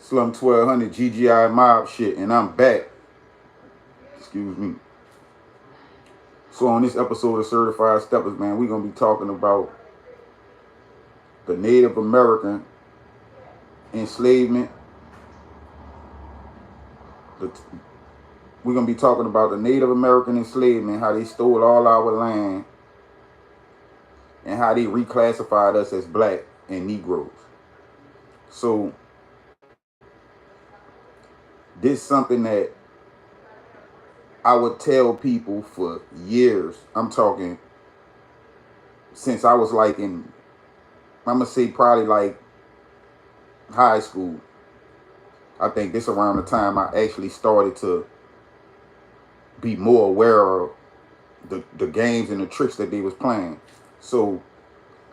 Slum1200 GGI mob shit, and I'm back. Excuse me. So on this episode of Certified Steppers, man, we're gonna be talking about the Native American enslavement. The, we're gonna be talking about the Native American enslavement, how they stole all our land, and how they reclassified us as black and Negroes. So this is something that I would tell people for years. I'm talking since I was like I'm gonna say probably like high school. I think this around the time I actually started to be more aware of the games and the tricks that they was playing. So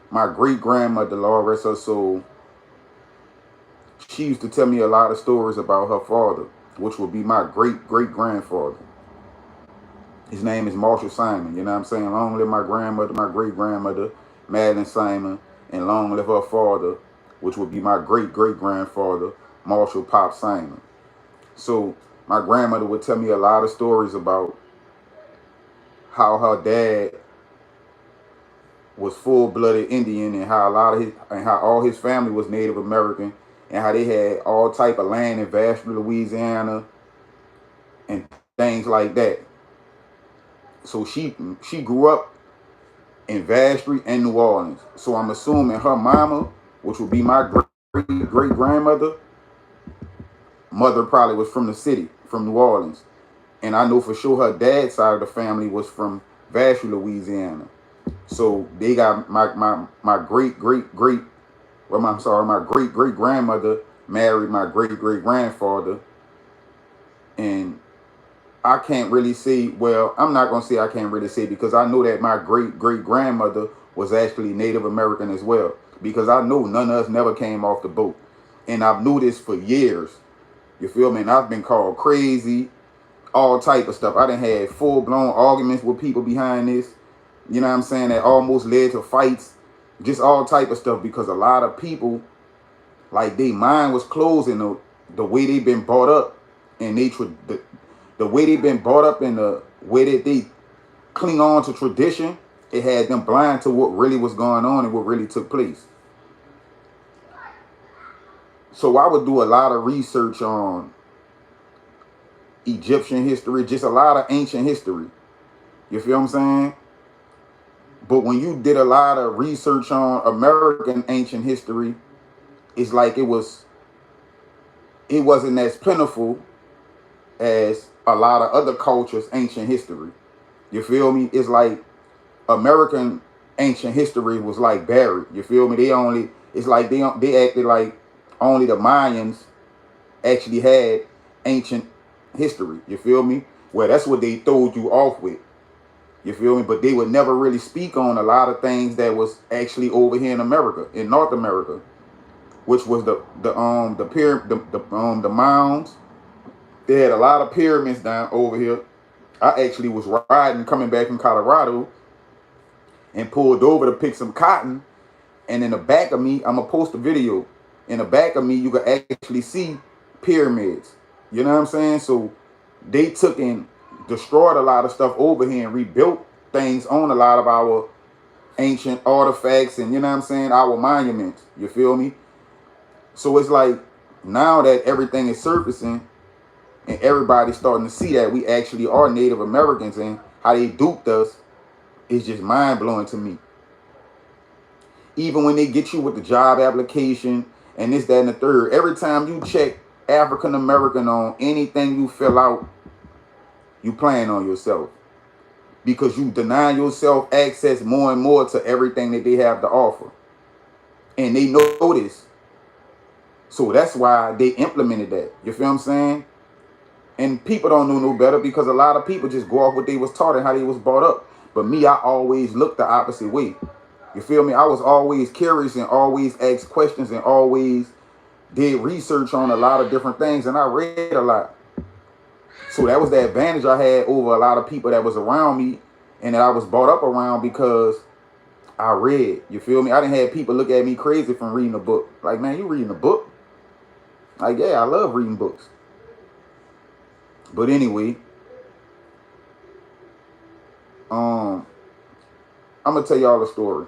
my great grandmother, Lord rest her soul, she used to tell me a lot of stories about her father, which would be my great great grandfather. His name is Marshall Simon. You know what I'm saying? Long live my grandmother, my great grandmother, Madeline Simon, and long live her father, which would be my great great grandfather, Marshall Pop Simon. So my grandmother would tell me a lot of stories about how her dad was full-blooded Indian, and how all his family was Native American, and how they had all type of land in Vashti, Louisiana, and things like that. So she grew up in Vashti and New Orleans. So I'm assuming her mama, which would be my great great grandmother, mother probably was from the city, from New Orleans. And I know for sure her dad's side of the family was from Vashti, Louisiana. So they got my great great great I'm sorry, my great great grandmother married my great great grandfather. And I can't really say, well, I'm not gonna say I can't really say, because I know that my great great grandmother was actually Native American as well. Because I know none of us never came off the boat. And I've knew this for years. You feel me? And I've been called crazy, all type of stuff. I done had full-blown arguments with people behind this. You know what I'm saying? That almost led to fights. Just all type of stuff, because a lot of people, like, their mind was closed in the way they've been brought up. And the way they've been brought up, and the way that they cling on to tradition, it had them blind to what really was going on and what really took place. So I would do a lot of research on Egyptian history, just a lot of ancient history. You feel what I'm saying? But when you did a lot of research on American ancient history, it's like it wasn't as plentiful as a lot of other cultures' ancient history. You feel me? It's like American ancient history was like buried. You feel me? It's like they acted like only the Mayans actually had ancient history. You feel me? Well, that's what they throwed you off with. You feel me? But they would never really speak on a lot of things that was actually over here in America, in North America, which was the mounds. They had a lot of pyramids down over here. I actually was riding, coming back from Colorado, and pulled over to pick some cotton. And in the back of me, I'm gonna post a video. In the back of me, you can actually see pyramids. You know what I'm saying? So they took and destroyed a lot of stuff over here and rebuilt things on a lot of our ancient artifacts, and, you know what I'm saying, our monuments. You feel me? So it's like, now that everything is surfacing and everybody's starting to see that we actually are Native Americans, and how they duped us is just mind-blowing to me. Even when they get you with the job application and this, that, and the third, every time you check African American on anything you fill out, you playing on yourself, because you deny yourself access more and more to everything that they have to offer. And they know this. So that's why they implemented that. You feel what I'm saying? And people don't know no better, because a lot of people just go off what they was taught and how they was brought up. But me, I always looked the opposite way. You feel me? I was always curious and always asked questions and always did research on a lot of different things, and I read a lot. So that was the advantage I had over a lot of people that was around me and that I was brought up around, because I read. You feel me? I didn't have people look at me crazy from reading a book. Like, man, you reading a book? Like, yeah, I love reading books. But anyway, I'm gonna tell y'all a story.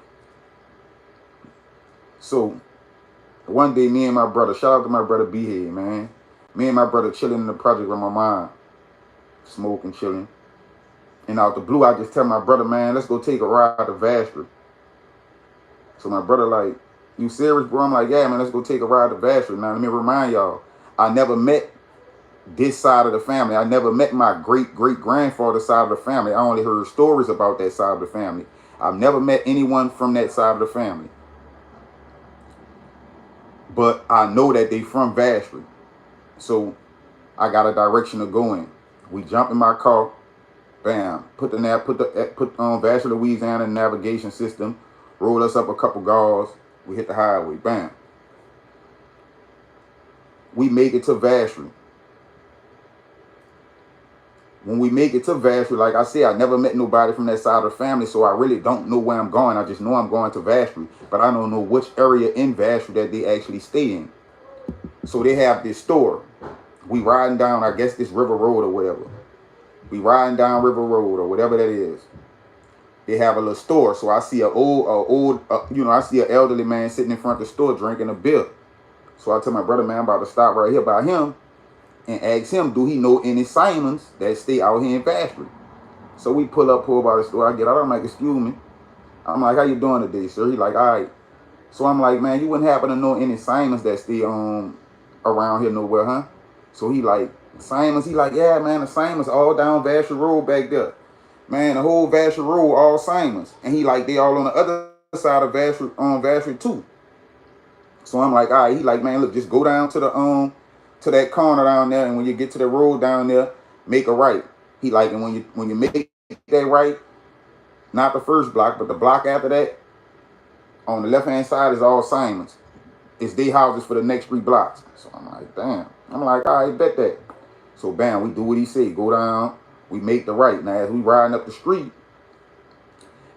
So one day, me and my brother, shout out to my brother B-Head, man. Me and my brother chilling in the project with my mom, smoking, chilling. And out the blue, I just tell my brother, man, let's go take a ride to Vassar. So my brother like, you serious, bro? I'm like, yeah, man, let's go take a ride to Vassar. Now, let me remind y'all, I never met this side of the family. I never met my great-great-grandfather's side of the family. I only heard stories about that side of the family. I've never met anyone from that side of the family. But I know that they from Vassar. So I got a direction to go in. We jump in my car, bam, put Vassar, Louisiana navigation system, roll us up a couple guards, we hit the highway, bam. We make it to Vassar. When we make it to Vassar, like I said, I never met nobody from that side of the family, so I really don't know where I'm going. I just know I'm going to Vassar, but I don't know which area in Vassar that they actually stay in. So they have this store. We riding down, I guess, this River Road or whatever. We riding down River Road or whatever that is. They have a little store. So I see I see an elderly man sitting in front of the store drinking a beer. So I tell my brother, man, I'm about to stop right here by him and ask him, do he know any Simons that stay out here in Vassar? So we pull by the store. I get out. I'm like, excuse me. I'm like, how you doing today, sir? He like, all right. So I'm like, man, you wouldn't happen to know any Simons that stay around here nowhere, huh? So he like, Simons? He like, yeah, man, the Simons all down Vassar Road back there. Man, the whole Vassar Road, all Simons. And he like, they all on the other side of Vassar, Vassar too. So I'm like, all right. He like, man, look, just go down to the to that corner down there, and when you get to the road down there, make a right. He like, and when you make that right, not the first block, but the block after that, on the left hand side is all Simons. It's their houses for the next 3 blocks. So I'm like, damn. I'm like, all right, bet that. So bam, we do what he said. Go down, we make the right. Now as we riding up the street,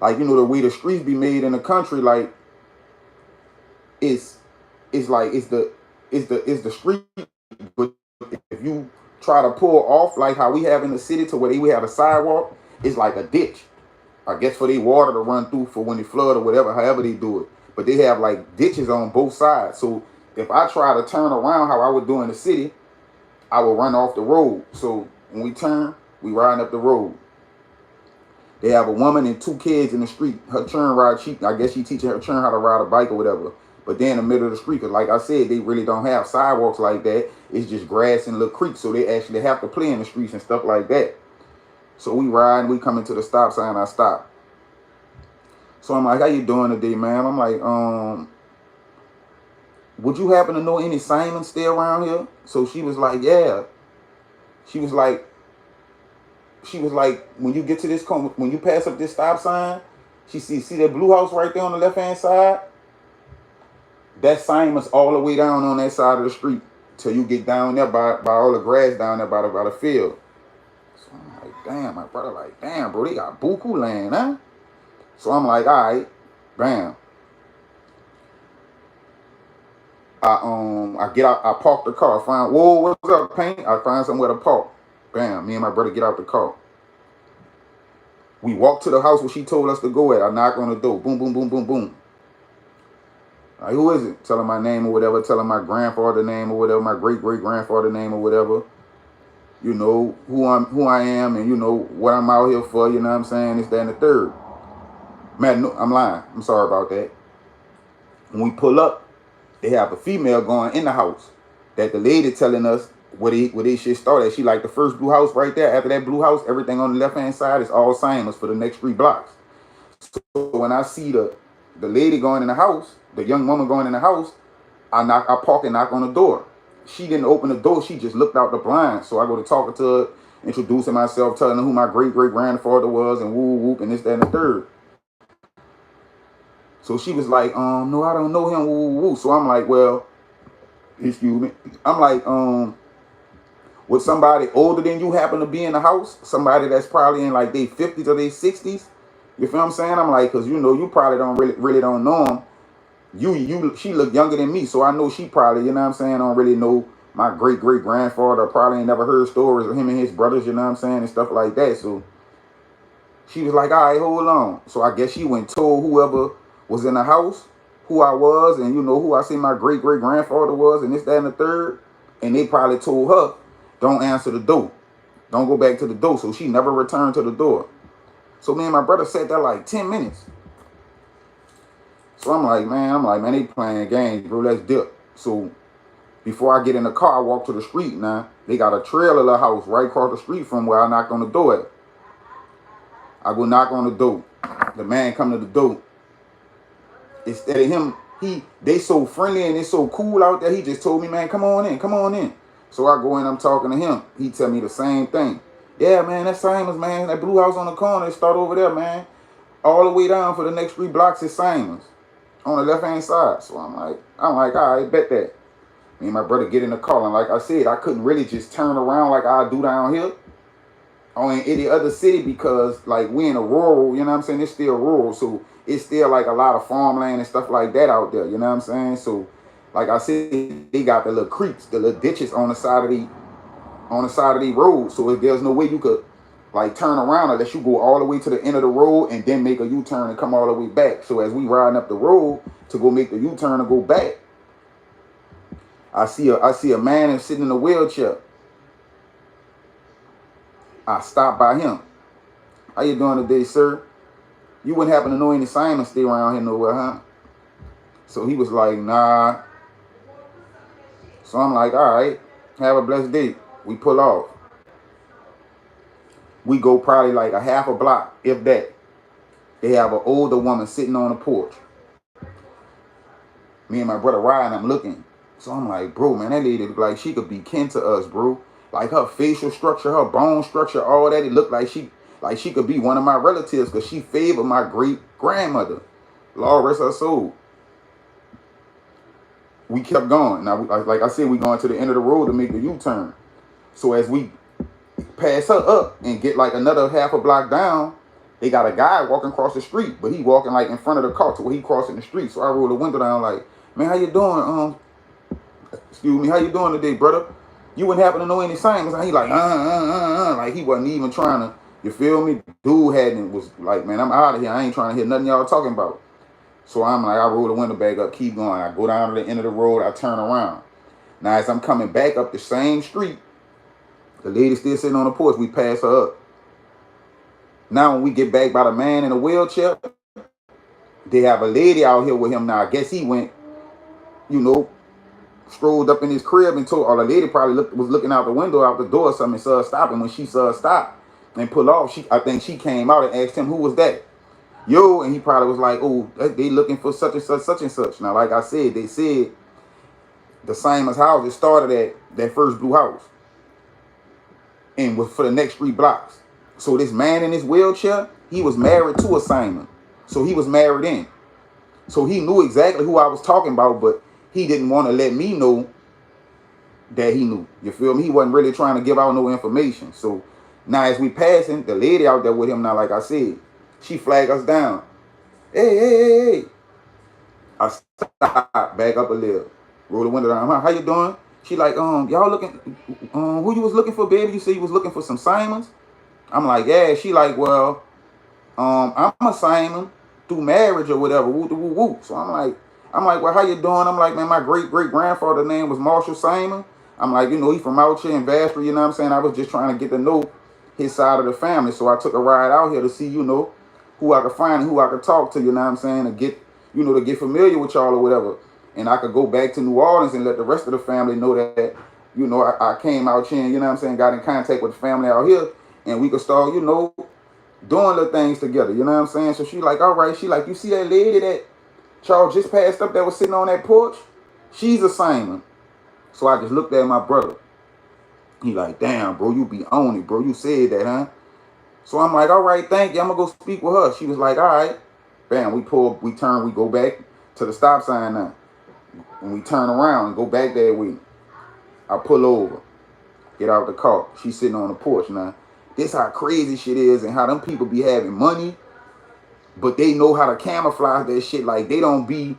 like, you know, the way the streets be made in the country, like it's the street. But if you try to pull off like how we have in the city to where we have a sidewalk, it's like a ditch. I guess for their water to run through for when they flood or whatever, however they do it. But they have like ditches on both sides. So if I try to turn around how I would do in the city, I will run off the road. So when we turn, we riding up the road. They have a woman and 2 kids in the street. Her churn ride, I guess she teaching her churn how to ride a bike or whatever. But then in the middle of the street, because like I said, they really don't have sidewalks like that. It's just grass and little creeks. So they actually have to play in the streets and stuff like that. So we ride, we come into the stop sign, I stop. So I'm like, how you doing today, man? I'm like, would you happen to know any Simons stay around here? So she was like, yeah. She was like, when you get to this corner, when you pass up this stop sign, see that blue house right there on the left hand side? That Simon's all the way down on that side of the street till you get down there by all the grass down there by the field. So I'm like, damn, my brother like, damn, bro, they got buku land, huh? So I'm like, all right, bam. I get out, I park the car, find, whoa, what's up, Paint? I find somewhere to park. Bam, me and my brother get out the car. We walk to the house where she told us to go at. I knock on the door, boom, boom, boom, boom, boom. Like, who is it? Tell her my name or whatever, tell her my grandfather name or whatever, my great-great-grandfather name or whatever. You know, who I am, and you know what I'm out here for, you know what I'm saying? This, that, and the third. Man, no, I'm lying. I'm sorry about that. When we pull up, they have a female going in the house that the lady telling us where they should start at. She like, the first blue house right there. After that blue house, everything on the left-hand side is all Simons for the next 3 blocks. So when I see the lady going in the house, the young woman going in the house, I park and knock on the door. She didn't open the door. She just looked out the blind. So I go to talking to her, introducing myself, telling her who my great-great-grandfather was, and woo whoop and this, that, and the third. So she was like, no, I don't know him, woo woo woo. So I'm like, well, excuse me. I'm like, would somebody older than you happen to be in the house? Somebody that's probably in like their 50s or their 60s? You feel what I'm saying? I'm like, because you know, you probably don't really don't know him. She look younger than me, so I know she probably, you know what I'm saying, don't really know my great-great-grandfather probably ain't never heard stories of him and his brothers, you know what I'm saying, and stuff like that. So she was like, all right, hold on. So I guess she went and told whoever was in the house who I was, and you know who I see my great-great-grandfather was, and this, that, and the third. And they probably told her, don't answer the door. Don't go back to the door. So she never returned to the door. So me and my brother sat there like 10 minutes. So I'm like, man, they playing games, bro. Let's dip. So before I get in the car, I walk to the street now. They got a trailer house right across the street from where I knocked on the door at. I go knock on the door. The man come to the door. Instead of him, they so friendly and they so cool out there. He just told me, man, come on in, come on in. So I go in, I'm talking to him. He tell me the same thing. Yeah, man, that's Simon's, man. That blue house on the corner, they start over there, man. All the way down for the next 3 blocks is Simon's on the left-hand side. So I'm like, all right, bet that. Me and my brother get in the car, and like I said, I couldn't really just turn around like I do down here or in any other city because, like, we in a rural, you know what I'm saying? It's still rural, so it's still, like, a lot of farmland and stuff like that out there, you know what I'm saying? So, like I said, they got the little creeks, the little ditches on the side of the road, so if there's no way you could, like, turn around unless you go all the way to the end of the road and then make a U-turn and come all the way back. So as we riding up the road to go make the U-turn and go back, I see a man sitting in a wheelchair. I stopped by him. How you doing today, sir? You wouldn't happen to know any Simon stay around here nowhere, huh? So he was like, nah. So I'm like, all right, have a blessed day. We pull off. We go probably like a half a block, if that. They have an older woman sitting on the porch. Me and my brother riding, I'm looking. So I'm like, bro, man, that lady look like she could be kin to us, bro. Like her facial structure, her bone structure, all that, it looked like she could be one of my relatives because she favored my great grandmother. Lord rest her soul. We kept going. Now, like I said, we going to the end of the road to make the U-turn. So as we pass her up and get like another half a block down, they got a guy walking across the street, but he walking like in front of the car to where he crossing the street. So I roll the window down like, man, how you doing? Excuse me, how you doing today, brother? You wouldn't happen to know any Simons? And he like, like he wasn't even trying to, you feel me? Dude was like, man, I'm out of here. I ain't trying to hear nothing y'all talking about. So I'm like, I roll the window back up, keep going. I go down to the end of the road, I turn around. Now, as I'm coming back up the same street, the lady still sitting on the porch, we pass her up. Now, when we get back by the man in a wheelchair, they have a lady out here with him now. I guess he went, strolled up in his crib and told, or the lady probably was looking out the window, out the door or something, and saw her stop. And when she saw her stop and pull off, I think she came out and asked him, who was that? Yo, and he probably was like, oh, they looking for such and such, such and such. Now, like I said, they said the Simon's house, it started at that first blue house and was for the next 3 blocks. So this man in his wheelchair, he was married to a Simon. So he was married in. So he knew exactly who I was talking about, but he didn't want to let me know that he knew. You feel me? He wasn't really trying to give out no information. So now as we passing, the lady out there with him now, like I said, she flagged us down. Hey. I stopped, back up a little, roll the window down. How you doing? She like, y'all looking, who you was looking for, baby? You said you was looking for some Simons? I'm like, yeah. She like, well, I'm a Simon through marriage or whatever. Woo, woo, woo. So I'm like, well, how you doing? I'm like, man, my great-great-grandfather name was Marshall Simon. I'm like, he from out here in Vassar, you know what I'm saying? I was just trying to get to know his side of the family. So I took a ride out here to see, who I could find and who I could talk to, you know what I'm saying? To get, to get familiar with y'all or whatever. And I could go back to New Orleans and let the rest of the family know that, I came out here and, you know what I'm saying, got in contact with the family out here. And we could start, doing little things together, you know what I'm saying? So she like, all right. She like, you see that lady that Charles just passed up that was sitting on that porch? She's a Simon. So I just looked at my brother. He like, damn, bro, you be on it, bro. You said that, huh? So I'm like, all right, thank you. I'm going to go speak with her. She was like, all right. Bam, we turn, we go back to the stop sign now. And we turn around and go back that way. I pull over, get out the car. She's sitting on the porch now. This how crazy shit is and how them people be having money, but they know how to camouflage that shit. Like they don't be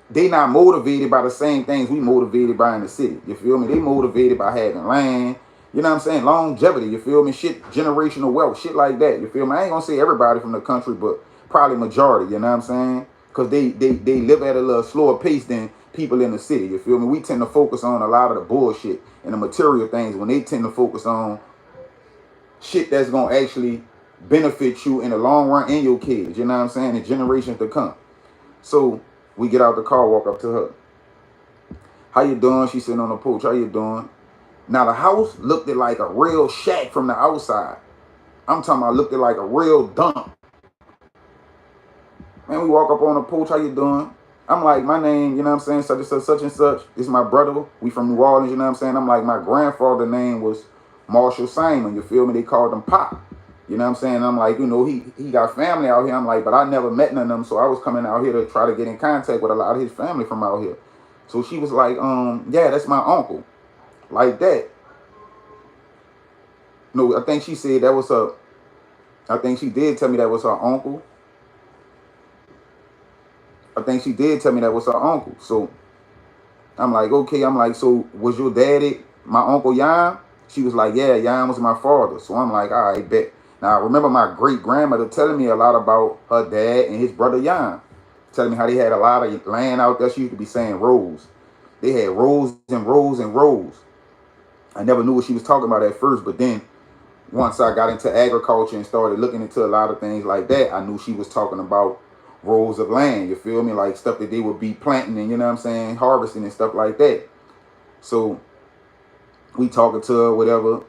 they not motivated by the same things we motivated by in the city. You feel me? They motivated by having land. You know what I'm saying? Longevity. You feel me? Shit, generational wealth, shit like that. You feel me? I ain't gonna say everybody from the country, but probably majority. You know what I'm saying? Because they live at a little slower pace than people in the city. You feel me? We tend to focus on a lot of the bullshit and the material things when they tend to focus on shit that's gonna actually benefit you in the long run and your kids. You know what I'm saying? And generations to come. So we get out the car, walk up to her. How you doing? She's sitting on the porch. How you doing? Now the house looked like a real shack from the outside. I'm talking about looked like a real dump. Man, we walk up on the porch. How you doing? I'm like, my name, you know what I'm saying, such and such, such and such. This is my brother. We from New Orleans, you know what I'm saying? I'm like, my grandfather's name was Marshall Simon. You feel me? They called him Pop. You know what I'm saying? I'm like, you know, he got family out here. I'm like, but I never met none of them. So I was coming out here to try to get in contact with a lot of his family from out here. So she was like, yeah, that's my uncle. Like that. No, I think she said that was her. I think she did tell me that was her uncle. I think she did tell me that was her uncle. So I'm like, okay. I'm like, so was your daddy my Uncle Yan? She was like, yeah, Yan was my father. So I'm like, all right, bet. Now I remember my great grandmother telling me a lot about her dad and his brother Yan, telling me how they had a lot of land out there. She used to be saying rows. They had rows and rows and rows. I never knew what she was talking about at first, but then once I got into agriculture and started looking into a lot of things like that, I knew she was talking about rows of land. You feel me? Like stuff that they would be planting and, you know what I'm saying, harvesting and stuff like that. So we talking to her, whatever.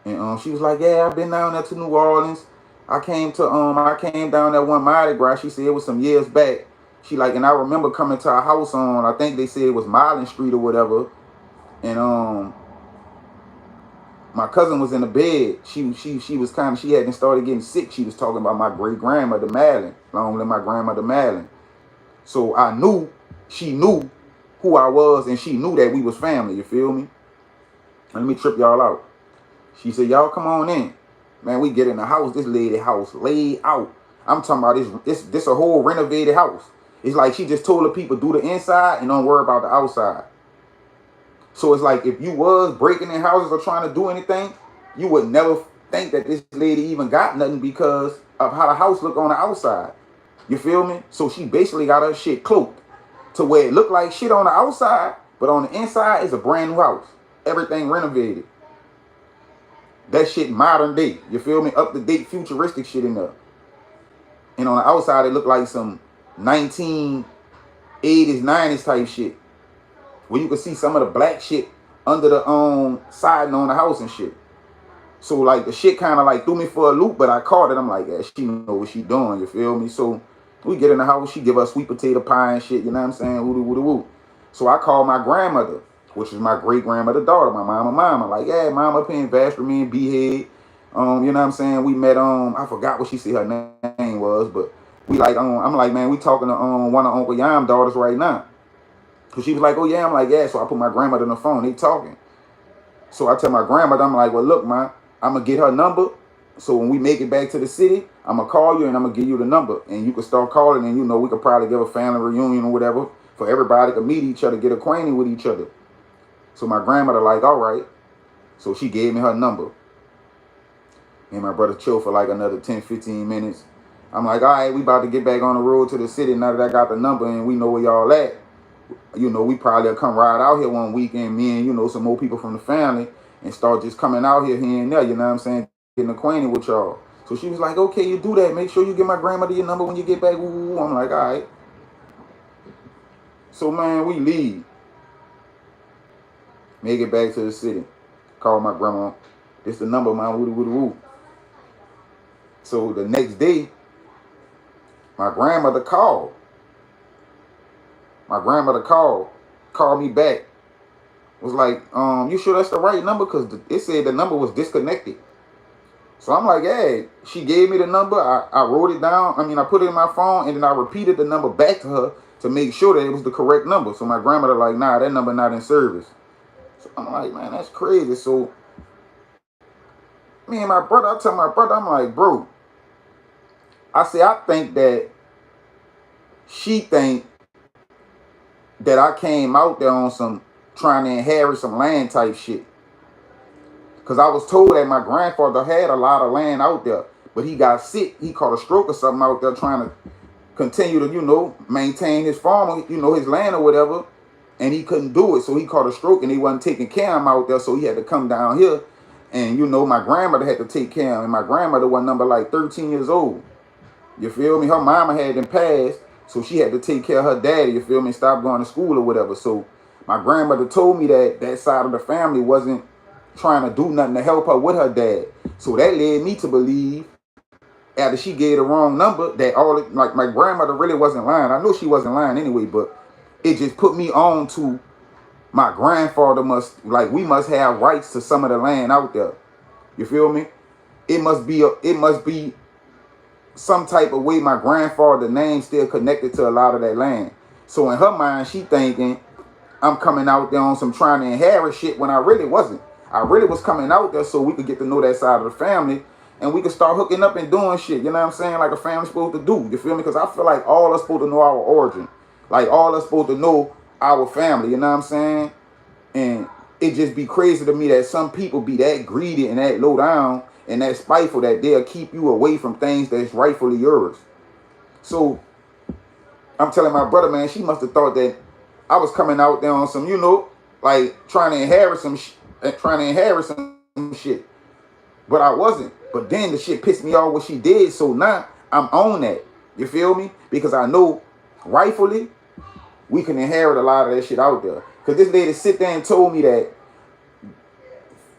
And she was like, yeah, I've been down there to New Orleans. I came down there one Mardi Gras. She said it was some years back. She like, and I remember coming to her house on, I think they said it was Marlin Street or whatever. And my cousin was in the bed. She hadn't started getting sick. She was talking about my great grandmother Madeline. Long live my grandmother Madeline. So I knew she knew who I was, and she knew that we was family. You feel me? Let me trip y'all out. She said, y'all come on in. Man, we get in the house. This lady house laid out. I'm talking about this a whole renovated house. It's like she just told the people do the inside and don't worry about the outside. So it's like if you was breaking in houses or trying to do anything, you would never think that this lady even got nothing because of how the house looked on the outside. You feel me? So she basically got her shit cloaked to where it looked like shit on the outside, but on the inside it's a brand new house. Everything renovated. That shit modern day. You feel me? Up to date futuristic shit in there. And on the outside it looked like some 1980s, 90s type shit. Where you can see some of the black shit under the siding on the house and shit. So like the shit kind of like threw me for a loop, but I caught it. I'm like, yeah, she know what she doing. You feel me? So we get in the house. She give us sweet potato pie and shit. You know what I'm saying? Woo woo woo. So I called my grandmother, which is my great grandmother's daughter, my mama. Like, yeah, mama up here in Vacherie, me and B-Head. You know what I'm saying? We met, I forgot what she said her name was, but we like, I'm like, man, we talking to one of Uncle Yam's daughters right now. Cause she was like, oh yeah, I'm like, yeah. So I put my grandmother on the phone, they talking. So I tell my grandmother, I'm like, well, look, ma, I'm gonna get her number. So when we make it back to the city, I'm gonna call you and I'm gonna give you the number. And you can start calling and, you know, we could probably give a family reunion or whatever for everybody to meet each other, get acquainted with each other. So my grandmother like, all right. So she gave me her number. Me and my brother chill for like another 10, 15 minutes. I'm like, all right, we about to get back on the road to the city now that I got the number and we know where y'all at. You know, we probably come ride out here one weekend, me and, you know, some more people from the family, and start just coming out here and there, you know what I'm saying, getting acquainted with y'all. So she was like, okay, you do that. Make sure you give my grandmother your number when you get back. Ooh. I'm like, all right. So, man, we leave. Make it back to the city. Call my grandma. This the number, man. Woo woo woo. So the next day, my grandmother called. Called me back. Was like, you sure that's the right number? Because it said the number was disconnected. So I'm like, hey, she gave me the number. I wrote it down. I mean, I put it in my phone and then I repeated the number back to her to make sure that it was the correct number. So my grandmother like, nah, that number not in service. So I'm like, man, that's crazy. So me and my brother, I tell my brother, I'm like, bro, I say, I think that she think that I came out there on some trying to inherit some land type shit. Because I was told that my grandfather had a lot of land out there, but he got sick. He caught a stroke or something out there trying to continue to, maintain his farm, his land or whatever. And he couldn't do it. So he caught a stroke and he wasn't taking care of him out there. So he had to come down here. And, my grandmother had to take care of him. And my grandmother was number like 13 years old. You feel me? Her mama had them passed. So she had to take care of her daddy, you feel me? Stop going to school or whatever. So my grandmother told me that that side of the family wasn't trying to do nothing to help her with her dad. So that led me to believe, after she gave the wrong number, that like my grandmother really wasn't lying. I know she wasn't lying anyway, but it just put me on to my grandfather we must have rights to some of the land out there. You feel me? It must be some type of way my grandfather's name still connected to a lot of that land. So in her mind, she thinking I'm coming out there on some trying to inherit shit when I really wasn't. I really was coming out there so we could get to know that side of the family and we could start hooking up and doing shit, you know what I'm saying? Like a family's supposed to do, you feel me? Because I feel like all us supposed to know our origin. Like all us supposed to know our family, you know what I'm saying? And it just be crazy to me that some people be that greedy and that low down and that spiteful that they'll keep you away from things that's rightfully yours. So I'm telling my brother, man, she must have thought that I was coming out there on some, like trying to inherit some shit. But I wasn't. But then the shit pissed me off what she did. So now I'm on that. You feel me? Because I know rightfully we can inherit a lot of that shit out there. Because this lady sit there and told me that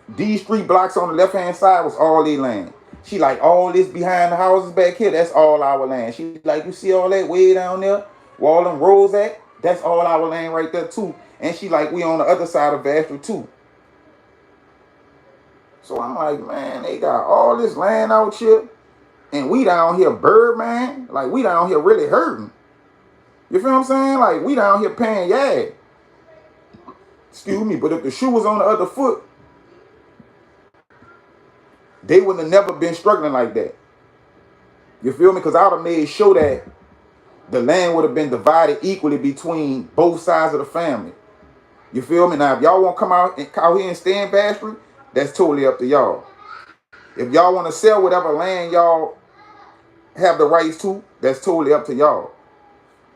these 3 blocks on the left-hand side was all their land. She like, all this behind the houses back here, that's all our land. She like, you see all that way down there where all them roads at? That's all our land right there too. And she like, we on the other side of Vassar too. So I'm like, man, they got all this land out here and we down here man. Like, we down here really hurting. You feel what I'm saying? Like, we down here paying Excuse me, but if the shoe was on the other foot, they wouldn't have never been struggling like that. You feel me? Because I would have made sure that the land would have been divided equally between both sides of the family. You feel me? Now, if y'all want to come out here and stay in Vassar, that's totally up to y'all. If y'all want to sell whatever land y'all have the rights to, that's totally up to y'all.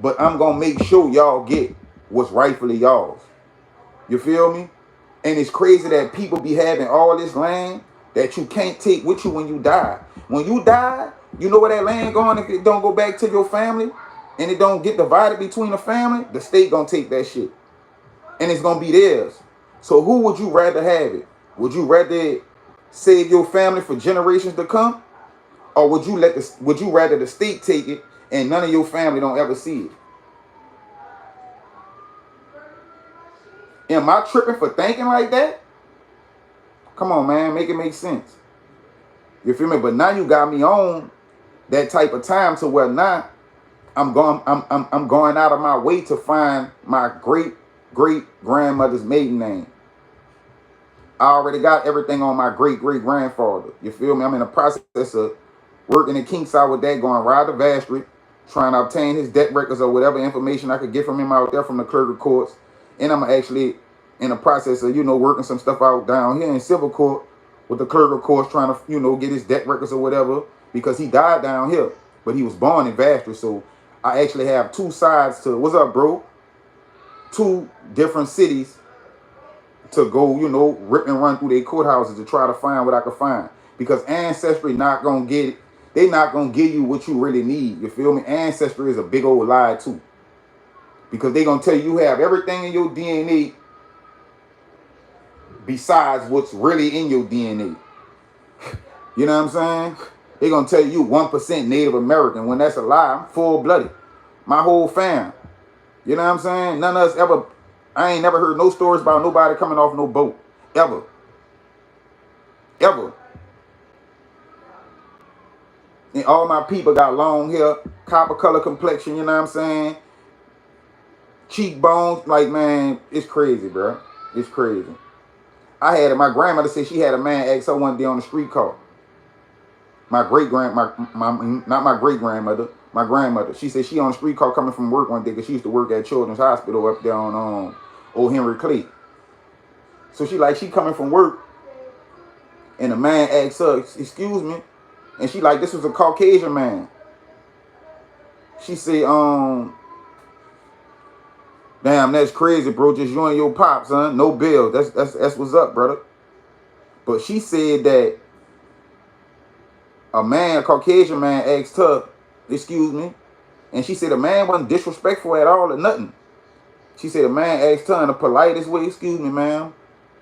But I'm going to make sure y'all get what's rightfully y'all's. You feel me? And it's crazy that people be having all this land that you can't take with you when you die. When you die, you know where that land going if it don't go back to your family and it don't get divided between the family? The state going to take that shit. And it's going to be theirs. So who would you rather have it? Would you rather save your family for generations to come? Or would you rather the state take it and none of your family don't ever see it? Am I tripping for thinking like that? Come on, man, make it make sense. You feel me? But now you got me on that type of time to where now I'm going out of my way to find my great grandmother's maiden name. I already got everything on my great grandfather. You feel me? I'm in the process of working in Kingside with that, going right to Vassar, trying to obtain his debt records or whatever information I could get from him out there from the clerk of courts. And I'm actually in the process of, working some stuff out down here in civil court with the clerk of courts, trying to, get his debt records or whatever, because he died down here, but he was born in Vassar. So I actually have 2 sides to, what's up, bro? 2 different cities to go, rip and run through their courthouses to try to find what I could find. Because Ancestry not going to get it. They not going to give you what you really need. You feel me? Ancestry is a big old lie too. Because they going to tell you have everything in your DNA besides what's really in your DNA. You know what I'm saying? They're going to tell you 1% Native American when that's a lie. I'm full-blooded. My whole fam. You know what I'm saying? None of us ever, I ain't never heard no stories about nobody coming off no boat. Ever. Ever. And all my people got long hair, copper color complexion, you know what I'm saying? Cheekbones, like, man, it's crazy, bro. It's crazy. My grandmother said she had a man ask her one day on the street car. Not my great grandmother, My grandmother. She said she on the streetcar coming from work one day because she used to work at Children's Hospital up there on Old Henry Clay. So she coming from work, and the man asks her, excuse me, and she like, this was a Caucasian man. She said, damn, that's crazy, bro. Just you and your pop, son. No bill. That's what's up, brother. But she said that a Caucasian man asked her, excuse me, and she said the man wasn't disrespectful at all or nothing. She said the man asked her in the politest way, excuse me, ma'am,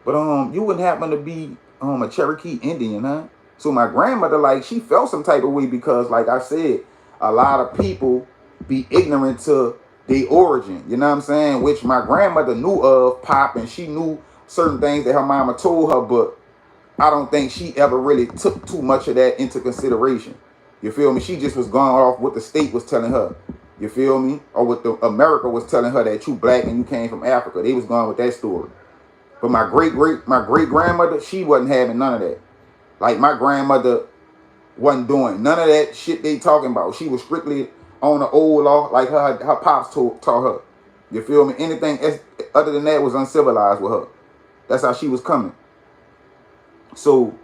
but you wouldn't happen to be a Cherokee Indian, huh? So my grandmother, like, she felt some type of way because, like I said, a lot of people be ignorant to their origin, you know what I'm saying? Which my grandmother knew of Pop, and she knew certain things that her mama told her, but I don't think she ever really took too much of that into consideration. You feel me? She just was going off what the state was telling her. You feel me? Or what the America was telling her, that you black and you came from Africa. They was going with that story. But my great grandmother, she wasn't having none of that. Like, my grandmother wasn't doing none of that shit they talking about. She was strictly on the old law, like her pops taught her. You feel me? Anything other than that was uncivilized with her. That's how she was coming. So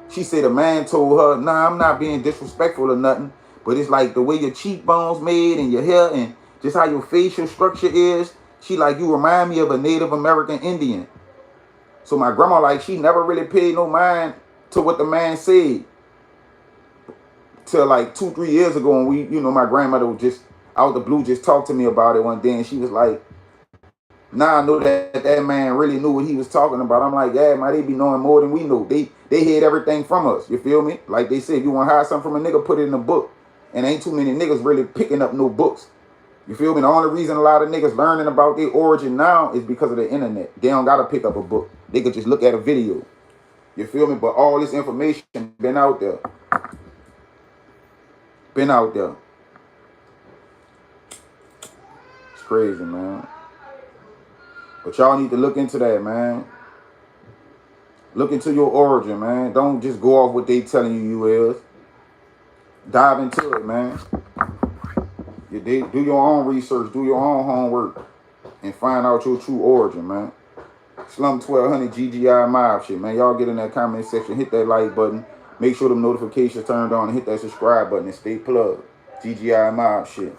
she said a man told her, nah, I'm not being disrespectful or nothing, but it's like the way your cheekbones made and your hair and just how your facial structure is. She like, you remind me of a Native American Indian. So my grandma, like, she never really paid no mind to what the man said till like 2-3 years ago. And we, my grandmother was just out the blue, just talked to me about it one day. And she was like, now I know that man really knew what he was talking about. I'm like, yeah, man, they be knowing more than we know. They hid everything from us. You feel me? Like they said, you want to hide something from a nigga, put it in a book. And ain't too many niggas really picking up no books. You feel me? The only reason a lot of niggas learning about their origin now is because of the internet. They don't got to pick up a book. They could just look at a video. You feel me? But all this information been out there. Been out there. It's crazy, man. But y'all need to look into that, man. Look into your origin, man. Don't just go off what they telling you is. Dive into it, man. Do your own research. Do your own homework. And find out your true origin, man. Slum1200 GGI Mob shit, man. Y'all get in that comment section. Hit that like button. Make sure them notifications turned on. And hit that subscribe button and stay plugged. GGI Mob shit.